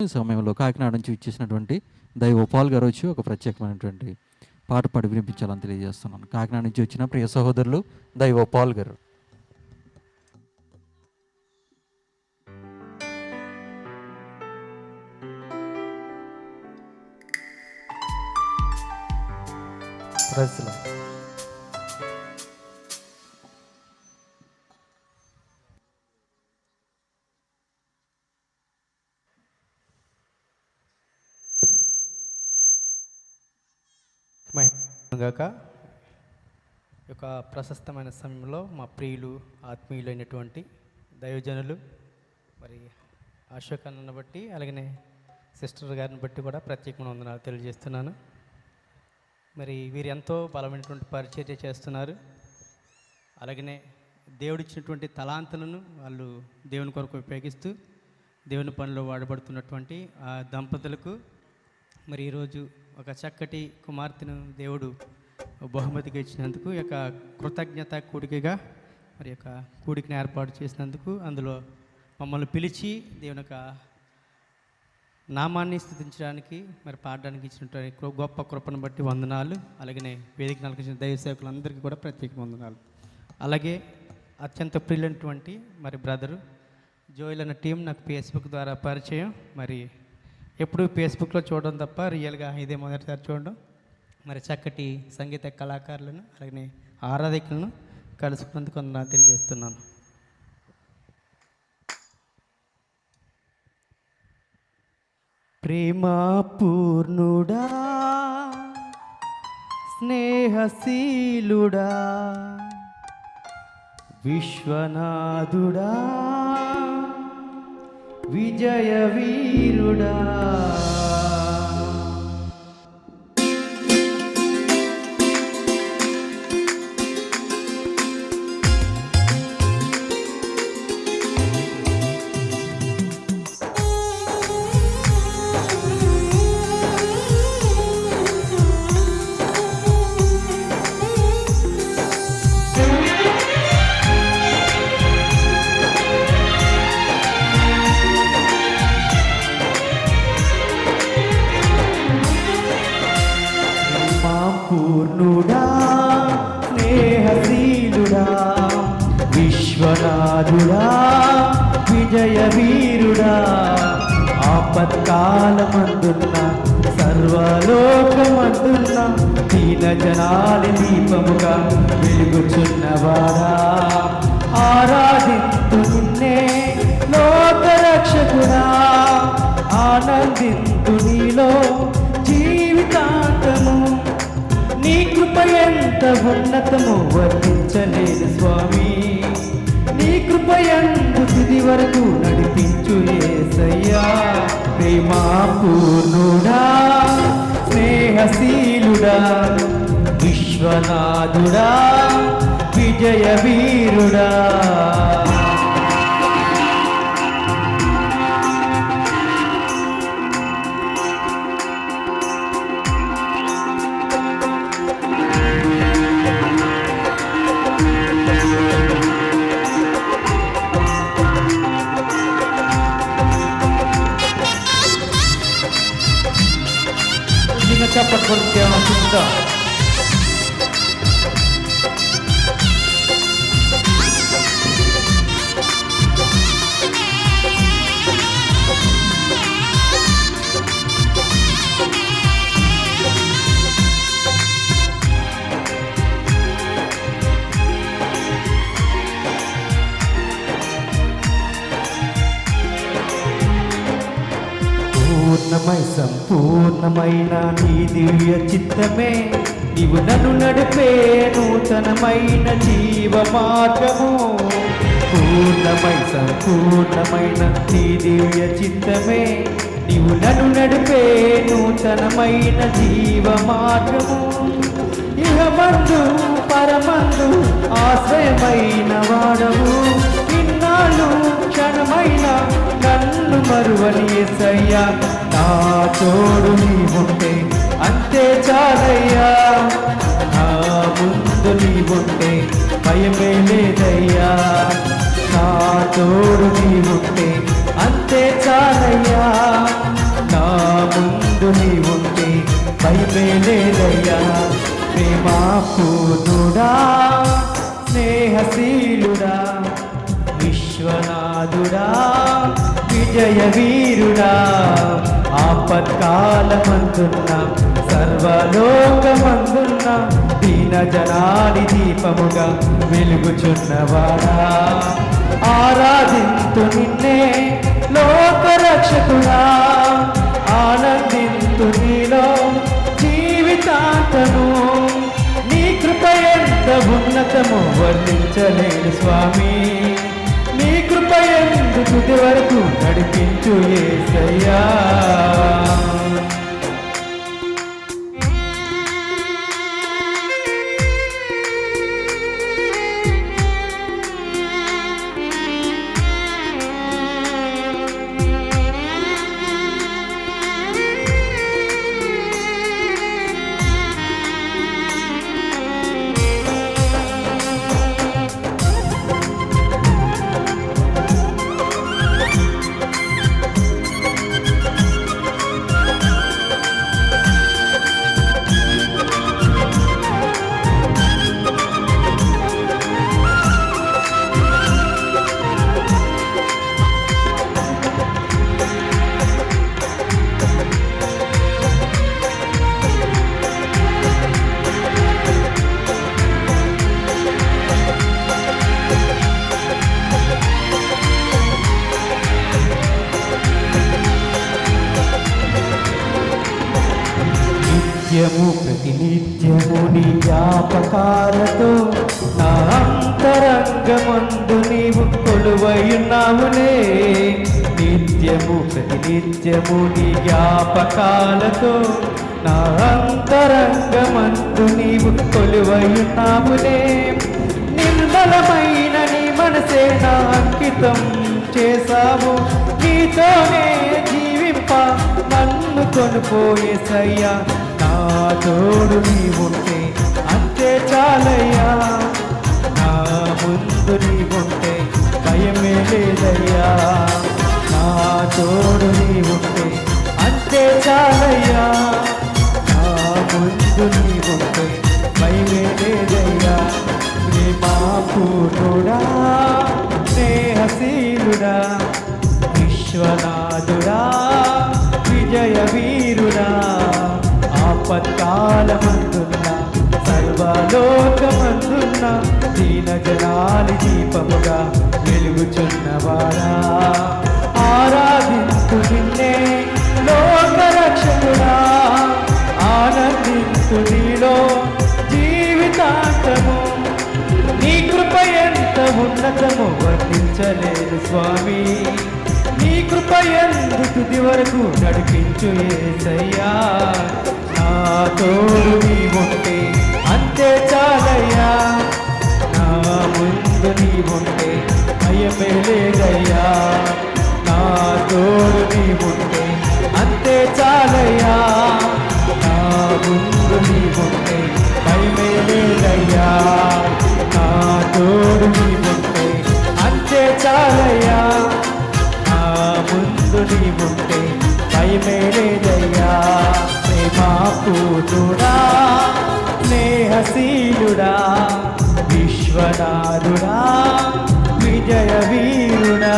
ఈ సమయంలో కాకినాడ నుంచి ఇచ్చేసినటువంటి దైవ పాల్ గారు వచ్చి ఒక ప్రత్యేకమైనటువంటి పాట పాడి వినిపించాలని తెలియజేస్తున్నాను. కాకినాడ నుంచి వచ్చిన ప్రియ సహోదరులు దైవ పాల్ గారు. మహిమగాక. ఈ యొక్క ప్రశస్తమైన సమయంలో మా ప్రియులు ఆత్మీయులైనటువంటి దైవజనులు మరి అశోకన్నను బట్టి అలాగనే సిస్టర్ గారిని బట్టి కూడా ప్రత్యేకమైన వందనాలు తెలియజేస్తున్నాను. మరి వీరు ఎంతో బలమైనటువంటి పరిచర్య చేస్తున్నారు. అలాగనే దేవుడిచ్చినటువంటి తలాంతులను వాళ్ళు దేవుని కొరకు ఉపయోగిస్తూ దేవుని పనిలో వాడబడుతున్నటువంటి ఆ దంపతులకు మరి ఈరోజు ఒక చక్కటి కుమార్తెను దేవుడు బహుమతిగా ఇచ్చినందుకు ఈ యొక్క కృతజ్ఞత కూడికగా మరి యొక్క కూడికని ఏర్పాటు చేసినందుకు అందులో మమ్మల్ని పిలిచి దేవుని యొక్క నామాన్ని స్తుతించడానికి మరి పాడడానికి ఇచ్చినటువంటి గొప్ప కృపను బట్టి వందనాలు. అలాగనే వేదిక నలకించిన దైవ సేవకులందరికీ కూడా ప్రత్యేక వందనాలు. అలాగే అత్యంత ప్రియులైనటువంటి మరి బ్రదరు జోయిల్ అన్న టీం నాకు ఫేస్బుక్ ద్వారా పరిచయం. మరి ఎప్పుడు ఫేస్బుక్లో చూడడం తప్ప రియల్గా ఇదే మొదటిసారి చూడడం. మరి చక్కటి సంగీత కళాకారులను అలాగే ఆరాధికులను కలుసుకున్నందుకు నేను తెలియజేస్తున్నాను. ప్రేమా పూర్ణుడా స్నేహశీలుడా విశ్వనాథుడా విజయ వీరుడా పూర్ణుడా స్నేహశీలుడా విశ్వనాథుడా విజయ వీరుడా ఆపత్కాలమందున్న సర్వలోకమందున్న దీన జనాలి దీపముగా వెలుగుచున్నవాడా ఆరాధింతు నిన్నే లోకరక్షకుడా ఆనందింతు నీలో జీవితాంతము నీ కృప ఎంత ఉన్నతము వర్ణించలేదు స్వామి నీ కృప ఎందు తుది వరకు నడిపించు యేసయ్యా ప్రేమా పూర్ణుడా స్నేహశీలుడా విశ్వనాథుడా విజయ వీరుడా చప్పట్లు చూద్దాం. పూర్ణమై సంపూర్ణమైన నీ దివ్య చిత్తమే నీవు నన్ను నడిపే నూతనమైన జీవ మార్గము పూర్ణమై సంపూర్ణమైన నీ దివ్య చిత్తమే నీవు నన్ను నడిపే నూతనమైన జీవ మార్గము ఇహమందు పరమందు ఆశ్రయమైన వాడవు ఇన్నాళ్ళు క్షణమైన నన్ను మరువని యేసయ్యా నా తోడు నీవుంటే అంతే చాలయ్యా నా ముందు నీవుంటే భయమే లేదయ్యా నా తోడు నీవుంటే అంతే చాలయ్యా. నా ముందు నీ ఉంటే భయమే లేదయ్యా. ప్రేమాపూర్ణుడా, స్నేహశీలుడా, విశ్వనాథుడా, విజయ వీరుడా, ఆపత్కాలమందున్న సర్వలోకమందున్న దీన జనాని దీపముగా వెలుగుచున్నవాడా, ఆరాధింతు నిన్నే లోకరక్షకుడా, ఆనందింతు నీలో జీవితాంతము. నీ కృప ఎంత ఉన్నతము వర్ణించలేను స్వామి. నీ కృప ఎందు తుది వరకు నడిపించు యేసయ్యా. నిత్యము ప్రతినిత్యము నీ జ్ఞాపకాలతో నా అంతరంగమందు నీవు కొలువయున్నావులే. నిత్యము ప్రతినిత్యము నీ జ్ఞాపకాలతో నా అంతరంగమందు నీవు కొలువయున్నావులే. నిర్మలమైన నీ మనసే నా అంకితం చేశావు. నీతోనే జీవింప నన్ను కొనుపోయేసయ్యా. నా తోడు నీ ఉంటే అంతే చాలయ్యా. నా ముందు నీ ఉంటే భయమే లేదయ్యా. నా తోడు నీ ఉంటే అంతే చాలయ్యా. నా ముందు నీ ఉంటే భయమే లేదయ్యా. ప్రేమాపూర్ణుడా, స్నేహశీలుడా, విశ్వనాథుడా, విజయ వీరుడా, ఆపత్కాలమందున్న సర్వలోకమందున్న దీన జనాలి దీపముగా వెలుగుచున్నవాడా, ఆరాధింతు నిన్నే లోకరక్షకుడా, ఆనందింతు నీలో జీవితాంతము. నీ కృప ఎంత ఉన్నతము వర్ణించలేదు స్వామి. నీ కృప ఎందు తుది వరకు నడిపించు యేసయ్యా. నా తోడు నీ ఉంటే అంతే చాలయ్యా. నా ముందు నీ ఉంటే భయమే లేదయ్యా. నా తోడు నీ ఉంటే అంతే చాలయ్యా. నా ముందు నీ ఉంటే భయమే లేదయ్యా. నా తోడు నీ ఉంటే అంతే చాలయ్యా. నా ముందు నీ ఉంటే భయమే లేదయ్యా. ప్రేమాపూర్ణుడా, స్నేహశీలుడా, విశ్వనాథుడా, విజయ వీరుడా.